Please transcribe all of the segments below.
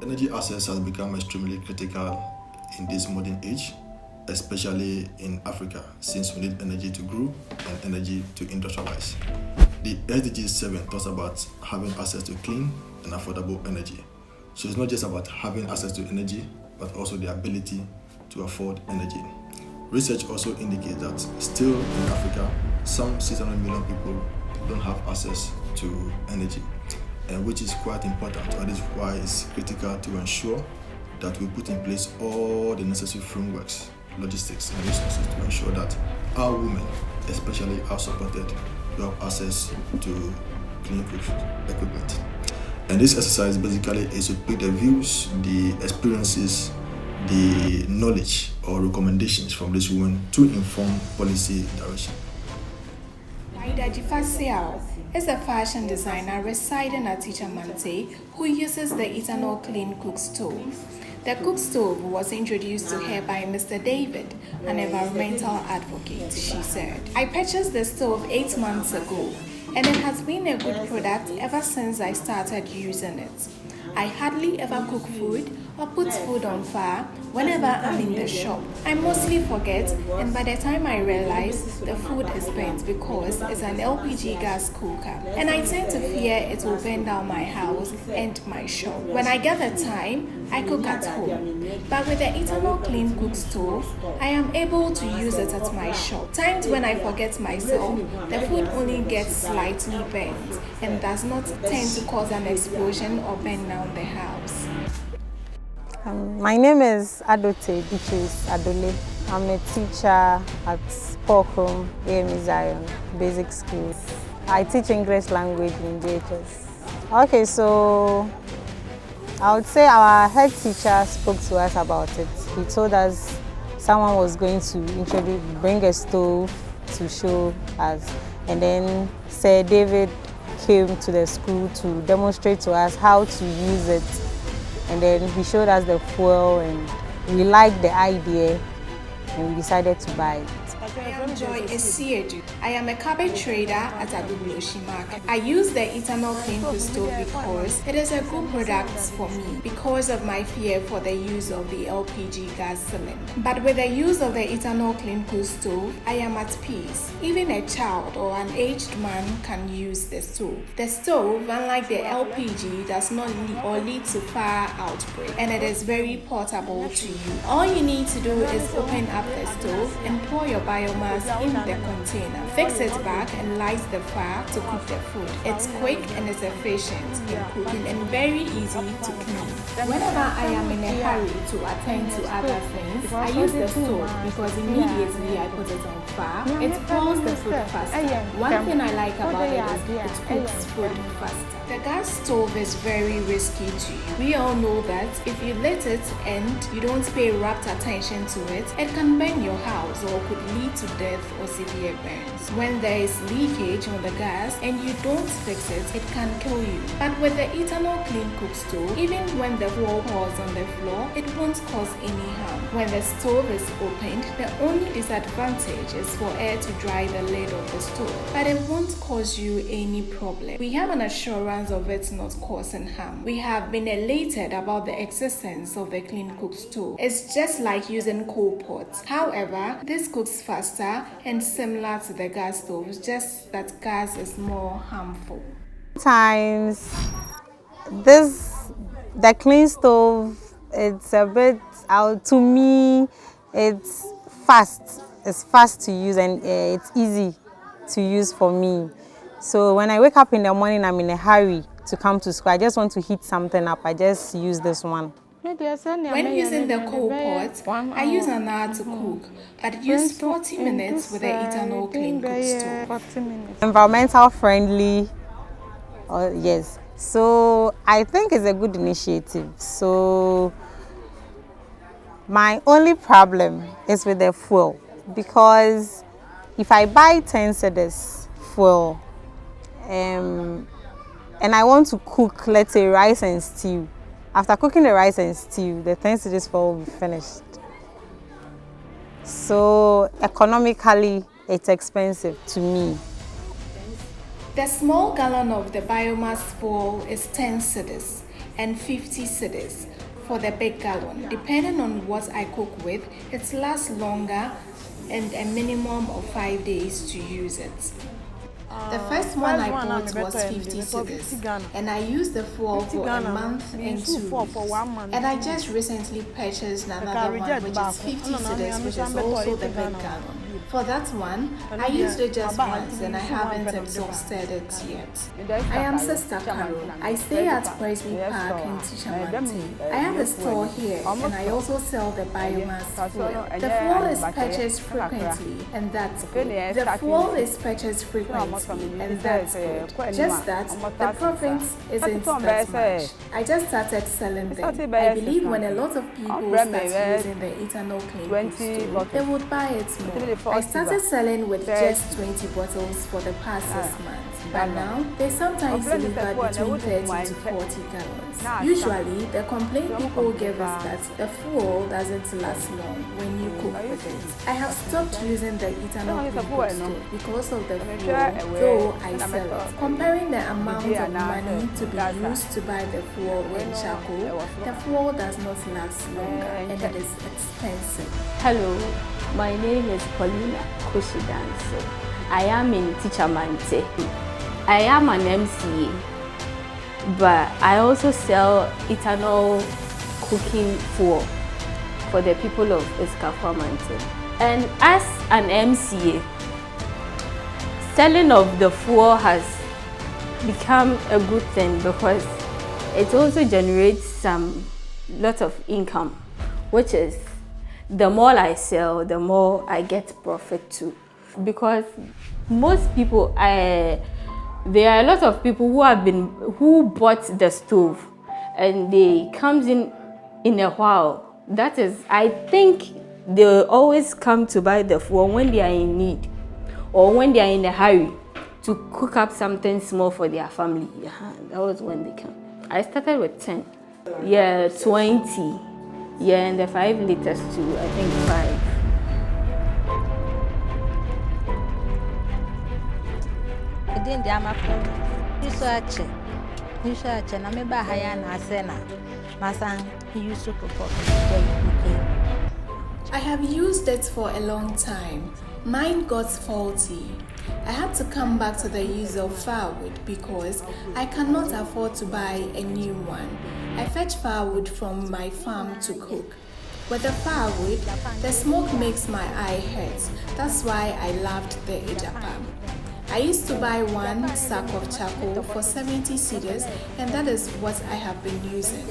Energy access has become extremely critical in this modern age, especially in Africa, since we need energy to grow and energy to industrialize. The SDG 7 talks about having access to clean and affordable energy. So it's not just about having access to energy, but also the ability to afford energy. Research also indicates that still in Africa, some 600 million people don't have access to energy, and which is quite important. That is why it's critical to ensure that we put in place all the necessary frameworks, logistics, and resources to ensure that our women, especially, are supported to have access to clean equipment. And this exercise basically is to pick the views, the experiences, the knowledge or recommendations from these women to inform policy direction. Ida Jifasiao is a fashion designer residing at Ichamante who uses the ethanol clean cook stove. The cook stove was introduced to her by Mr. David, an environmental advocate, she said. I purchased the stove 8 months ago, and it has been a good product ever since I started using it. I hardly ever cook food or put food on fire whenever I'm in the shop. I mostly forget, and by the time I realize, the food is burnt because it's an LPG gas cooker, and I tend to fear it will burn down my house and my shop. When I get the time, I cook at home. But with the ethanol clean cook stove, I am able to use it at my shop. Times when I forget myself, the food only gets slightly burnt and does not tend to cause an explosion or burn down the house. My name is Adote Bichis Adole. I'm a teacher at Pocrum AME Zion Basic School. I teach English language in JHS. Okay, so I would say our head teacher spoke to us about it. He told us someone was going to bring a stove to show us, and then Sir David came to the school to demonstrate to us how to use it, and then he showed us the fuel, and we liked the idea and we decided to buy it. I am Joy Esiedu. I am a cabbage trader at Agubloshi Market. I use the ethanol clean cook stove because it is a good product for me because of my fear for the use of the LPG gas cylinder. But with the use of the ethanol clean cook stove, I am at peace. Even a child or an aged man can use the stove. The stove, unlike the LPG, does not lead to fire outbreak, and it is very portable to you. All you need to do is open up the stove and pour your biomass in the container. Fix it back and light the fire to cook the food. It's quick and it's efficient in cooking and very easy to clean. Whenever I am in a hurry to attend to other things, I use the stove because immediately I put it on fire. It boils the food faster. One thing I like about it is it cooks food faster. The gas stove is very risky to you. We all know that if you let it and you don't pay rapt attention to it, it can burn your house or could lead to death or severe burns. When there is leakage on the gas and you don't fix it, it can kill you. But with the ethanol clean cook stove, even when the fuel pours on the floor, it won't cause any harm. When the stove is opened, the only disadvantage is for air to dry the lid of the stove, but it won't cause you any problem. We have an assurance of it not causing harm. We have been elated about the existence of the clean cook stove. It's just like using coal pots. However, this cooks faster and similar to the gas stoves, just that gas is more harmful. Sometimes the clean stove, it's a bit to me, it's fast. It's fast to use and it's easy to use for me. So when I wake up in the morning, I'm in a hurry to come to school. I just want to heat something up. I just use this one. When using the coal pot, I use an hour to cook, but use 40 minutes with the ethanol clean cook stove. Environmental friendly, yes. So I think it's a good initiative. So my only problem is with the fuel, because if I buy 10 cedis fuel, and I want to cook, let's say, rice and stew. After cooking the rice and stew, the 10 cedis fuel will be finished. So economically, it's expensive to me. The small gallon of the biomass fuel is 10 cedis, and 50 cedis for the big gallon. Depending on what I cook with, it lasts longer and a minimum of 5 days to use it. The first one I bought was 50 cedis, and I used the fuel for a month and 2 weeks. And I just recently purchased another one which is 50 cedis, which is also the big gallon. For that one, I used it just once and I haven't exhausted it yet. I am Sister Carol. I stay at Presby Park in Tishamante. I have a store here and I also sell the biomass fuel. The fuel is purchased frequently and that's good. The fuel is purchased frequently and that's good. Just that the profit isn't that much. I just started selling them. I believe when a lot of people start using the ethanol clean stove, they would buy it more. I started selling with just 20 bottles for the past 6 months, but now they sometimes deliver between 30 to 40 gallons. Usually, the complaint people give is that the fuel doesn't last long when you cook with it. I have stopped using the ethanol cooking stove because of the fuel, though I sell it. Comparing the amount of money to be used to buy the fuel in charcoal, the fuel does not last longer and it is expensive. Hello. My name is Paulina Kushidanso. I am in Tishamante. I am an MCA, but I also sell ethanol cooking fuel for the people of Escafwa Mountain. And as an MCA, selling of the fuel has become a good thing because it also generates some lot of income, which is the more I sell, the more I get profit too. Because most people, there are a lot of people who bought the stove and they comes in a while. That is, I think they always come to buy the fuel when they are in need or when they are in a hurry to cook up something small for their family. That was when they come. I started with 10, 20. And the 5 liters too, I think 5. Then the Amapon, you search, and I remember Hayana Sena. My son, he used to cook. I have used it for a long time. Mine got faulty. I had to come back to the use of firewood because I cannot afford to buy a new one. I fetch firewood from my farm to cook. With the firewood, the smoke makes my eye hurt. That's why I loved the Ejapa. I used to buy 1 sack of charcoal for 70 cedis, and that is what I have been using.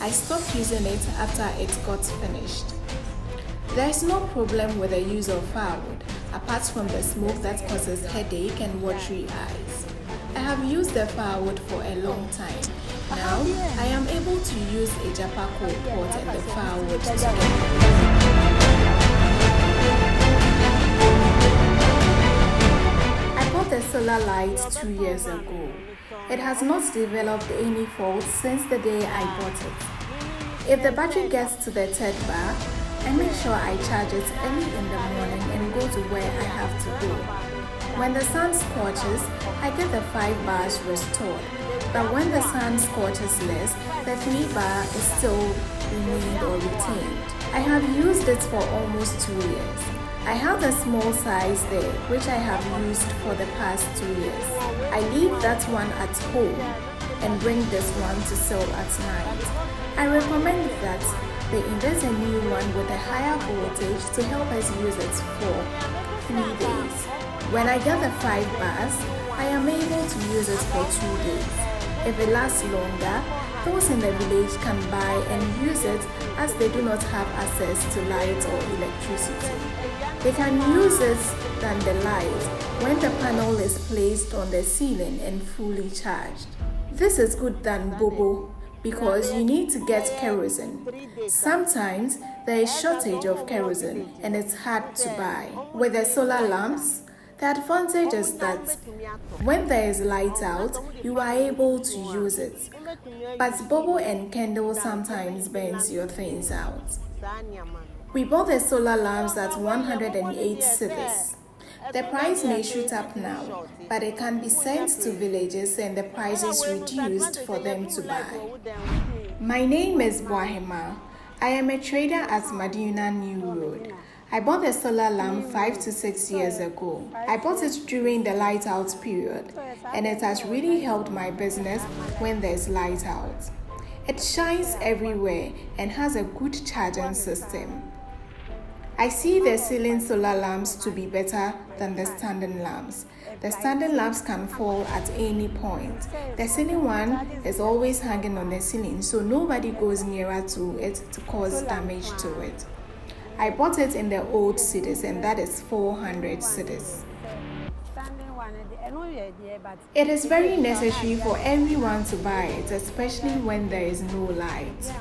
I stopped using it after it got finished. There is no problem with the use of firewood, apart from the smoke that causes headache and watery eyes. I have used the firewood for a long time. Now, I am able to use a Japa coal pot and the firewood together. I bought the solar light 2 years ago. It has not developed any fault since the day I bought it. If the battery gets to the 3rd bar, I make sure I charge it early in the morning and go to where I have to go. When the sun scorches, I get the 5 bars restored. But when the sun scorches less, the 3 bar is still remained or retained. I have used it for almost 2 years. I have a small size there, which I have used for the past 2 years. I leave that one at home and bring this one to sell at night. I recommend that they invest a new one with a higher voltage to help us use it for 3 days. When I get the 5 bars, I am able to use it for 2 days. If it lasts longer, those in the village can buy and use it as they do not have access to light or electricity. They can use it than the light when the panel is placed on the ceiling and fully charged. This is good than Bobo because you need to get kerosene. Sometimes there is shortage of kerosene and it's hard to buy. With the solar lamps, the advantage is that when there is light out, you are able to use it. But Bobo and candle sometimes burns your things out. We bought the solar lamps at 108 cedis. The price may shoot up now, but it can be sent to villages and the price is reduced for them to buy. My name is Boahema. I am a trader at Madina New Road. I bought the solar lamp 5 to 6 years ago. I bought it during the light out period, and it has really helped my business when there's light out. It shines everywhere and has a good charging system. I see the ceiling solar lamps to be better than the standing lamps. The standing lamps can fall at any point. The ceiling one is always hanging on the ceiling, so nobody goes nearer to it to cause damage to it. I bought it in the old cedis, and that is 400 cedis. It is very necessary for everyone to buy it, especially when there is no light.